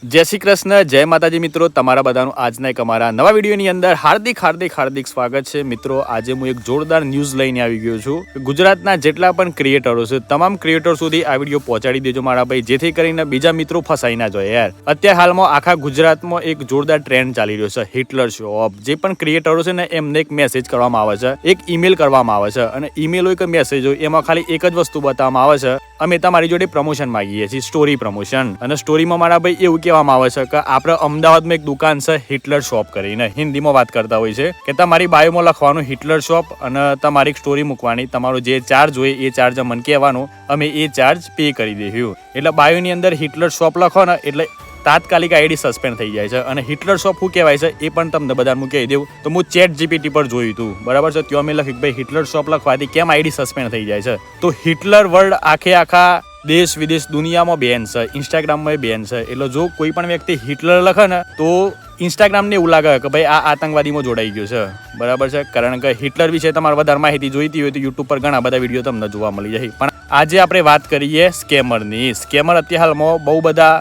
જય શ્રી કૃષ્ણ, જય માતાજી મિત્રો, તમારા બધાનું આજના એક અમારા નવા વિડીયોની અંદર હાર્દિક સ્વાગત છે મિત્રો। આજે હું એક જોરદાર ન્યૂઝ લઈને આવી ગયો છું। ગુજરાતના જેટલા પણ ક્રિએટરો છે તમામ ક્રિએટર સુધી આ વિડીયો પહોંચાડી દેજો મારા ભાઈ, જેથી કરીને બીજા મિત્રો ફસાઈ ના જાય યાર। અત્યારે હાલમાં આખા ગુજરાતમાં એક જોરદાર ટ્રેન્ડ ચાલી રહ્યો છે હિટલર શો ઓફ। જે પણ ક્રિએટરો છે ને એમને એક મેસેજ કરવામાં આવે છે, એક ઈમેલ કરવામાં આવે છે, અને ઈમેલ હોય કે મેસેજ હોય એમાં ખાલી એક જ વસ્તુ બતાવવામાં આવે છે, અમે તમારી જોડે પ્રમોશન માંગીએ છીએ, સ્ટોરી પ્રમોશન। અને સ્ટોરીમાં મારા ભાઈ એવું કહેવામાં આવે છે કે આપણે અમદાવાદમાં એક દુકાન છે હિટલર શોપ કરીને, હિન્દીમાં વાત કરતા હોય છે કે તમારી બાયોમાં લખવાનું હિટલર શોપ અને તમારી સ્ટોરી મૂકવાની, તમારો જે ચાર્જ હોય એ ચાર્જ અમને કહેવાનો, અમે એ ચાર્જ પે કરી દઈશું। એટલે બાયોની અંદર હિટલર શોપ લખો ને એટલે તાત્કાલિક આઈડી સસ્પેન્ડ થઈ જાય છે। અને હિટલર શોપ શું કહેવાય છે એ પણ તમને બધાને કહી દઉં તો હું ચેટ જીપીટી પર જોયું હતું, બરાબર છે। ત્યાં મેં લખ્યું કે ભાઈ હિટલર શોપ લખવાથી કેમ આઈડી સસ્પેન્ડ થઈ જાય છે, તો હિટલર વર્લ્ડ આખા દેશ વિદેશ દુનિયામાં બેન છે, ઇન્સ્ટાગ્રામમાં બેન છે। એટલે જો કોઈ પણ વ્યક્તિ હિટલર લખે ને તો ઇન્સ્ટાગ્રામને એવું લાગે કે ભાઈ આ આતંકવાદીમાં જોડાઈ ગયો છે, બરાબર છે। કારણ કે હિટલર વિશે તમારે વધારે માહિતી જોઈતી હોય તો યુટ્યુબ પર ઘણા બધા વિડીયો તમને જોવા મળી જાય। પણ આજે આપણે વાત કરીએ સ્કેમરની। સ્કેમર અત્યારે હાલમાં બહુ બધા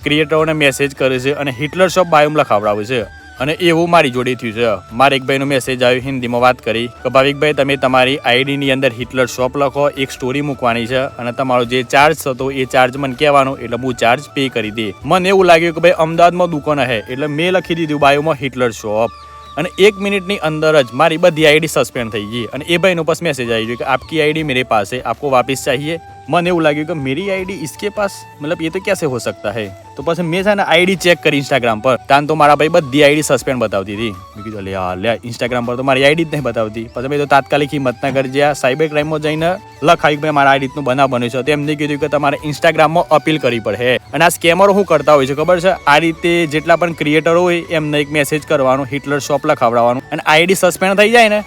ક્રિએટરોને મેસેજ કરે છે અને હિટલર શોપ બાયોમાં લખાવડાવે છે, અને એવું મારી જોડે થયું છે। મારે એક ભાઈનો મેસેજ આવ્યો, હિન્દીમાં વાત કરી કે ભાવિકભાઈ તમે તમારી આઈડીની અંદર હિટલર શોપ લખો, એક સ્ટોરી મૂકવાની છે અને તમારો જે ચાર્જ થતો એ ચાર્જ મને કહેવાનો, એટલે હું ચાર્જ પે કરી દે। મને એવું લાગ્યું કે ભાઈ અમદાવાદમાં દુકાન હે, એટલે મેં લખી દીધું બાયોમાં હિટલર શોપ, અને 1 મિનિટની અંદર જ મારી બધી આઈડી સસ્પેન્ડ થઈ ગઈ। અને એ ભાઈનો પાસ મેસેજ આવી ગયો કે આપકી આઈડી मेरे पास है, आपको वापस चाहिए। મને એવું લાગ્યું કે मेरी आईडी इसके पास, मतलब ये तो कैसे हो सकता है। તો પછી મેં છે ને આઈડી ચેક કરી ઇન્સ્ટાગ્રામ પર, ત્યાં તો મારા ભાઈ બધી આઈડી સસ્પેન્ડ બતાવતી હતી। મેં કીધું લે ઇન્સ્ટાગ્રામ પર તો મારી આઈડી જ નહીં બતાવતી। પછી મેં તો તાત્કાલિક હિંમત ના કરી જ્યાં સાયબર ક્રાઇમમાં જઈને લખાયું ભાઈ મારા આ રીતનું બનાવ બન્યો છે, તો એમને કીધું કે તમારે ઇન્સ્ટાગ્રામમાં અપીલ કરવી પડે। અને આ સ્કેમરો શું કરતા હોય છે ખબર છે, આ રીતે જેટલા પણ ક્રિએટરો હોય એમને એક મેસેજ કરવાનો, હિટલર શોપ લખાવડાવવાનું, અને આઈડી સસ્પેન્ડ થઈ જાય ને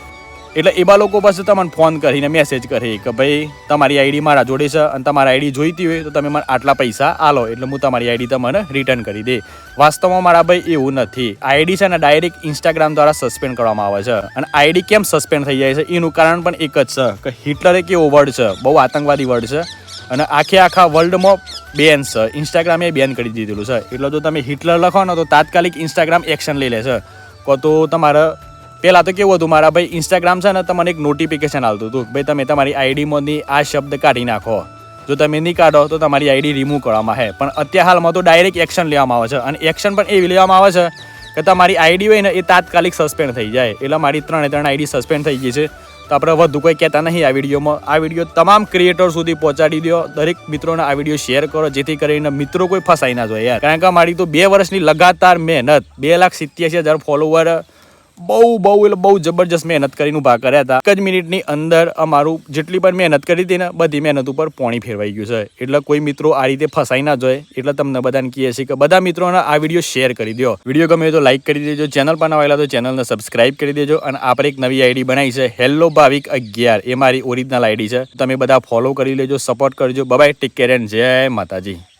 એટલે એવા લોકો પાસે તમને ફોન કરીને મેસેજ કરે કે ભાઈ તમારી આઈડી મારા જોડે છે અને તમારી આઈડી જોઈતી હોય તો તમે મને આટલા પૈસા આલો એટલે હું તમારી આઈડી તમને રિટર્ન કરી દે। વાસ્તવમાં મારા ભાઈ એવું નથી। આઈડી છે ને ડાયરેક્ટ ઇન્સ્ટાગ્રામ દ્વારા સસ્પેન્ડ કરવામાં આવે છે। અને આઈડી કેમ સસ્પેન્ડ થઈ જાય છે એનું કારણ પણ એક જ છે કે હિટલર એક એવો વર્ડ છે, બહુ આતંકવાદી વર્ડ છે, અને આખા વર્લ્ડમાં બેન છે, ઇન્સ્ટાગ્રામે બેન કરી દીધેલું છે। એટલે જો તમે હિટલર લખો ને તો તાત્કાલિક ઇન્સ્ટાગ્રામ એક્શન લઈ લે છે। કો તો તમારે પહેલાં તો કેવું હતું મારા ભાઈ, ઇન્સ્ટાગ્રામ છે ને તમને એક નોટિફિકેશન આવતું હતું ભાઈ તમે તમારી આઈડીમાંથી આ શબ્દ કાઢી નાખો, જો તમે નહીં કાઢો તો તમારી આઈડી રિમૂવ કરવામાં આવે। પણ અત્યારે હાલમાં તો ડાયરેક્ટ એક્શન લેવામાં આવે છે, અને એક્શન પણ એવી લેવામાં આવે છે કે તમારી આઈડી હોય ને એ તાત્કાલિક સસ્પેન્ડ થઈ જાય। એટલે મારી 3 આઈડી સસ્પેન્ડ થઈ ગઈ છે। તો આપણે વધુ કોઈ કહેતા નહીં આ વિડીયોમાં। આ વિડીયો તમામ ક્રિએટર સુધી પહોંચાડી દો, દરેક મિત્રોને આ વિડીયો શેર કરો, જેથી કરીને મિત્રો કોઈ ફસાઈ ના જાય યાર। કારણ કે મારી તો 2 વર્ષની લગાતાર મહેનત, 2,87,000 ફોલોવર, બહુ જબરજસ્ત મહેનત કરીને ઊભા કર્યા હતા। 1 જ મિનિટની અંદર અમારું જેટલી પણ મહેનત કરી હતી ને બધી મહેનત ઉપર પાણી ફેરવાઈ ગયું છે। એટલે કોઈ મિત્રો આ રીતે ફસાઈ ના જાય, એટલે તમને બધાને કહીએ છીએ કે બધા મિત્રોને આ વિડીયો શેર કરી દો। વિડીયો ગમે તો લાઈક કરી દેજો, ચેનલ પર નવા આવેલા તો ચેનલને સબસ્ક્રાઇબ કરી દેજો। અને આપણે એક નવી આઈડી બનાવી છે હેલો ભાવિક 11, એ મારી ઓરિજિનલ આઈડી છે, તમે બધા ફોલો કરી લેજો, સપોર્ટ કરજો। બાય, ટેક કેર એન્ડ જય માતાજી।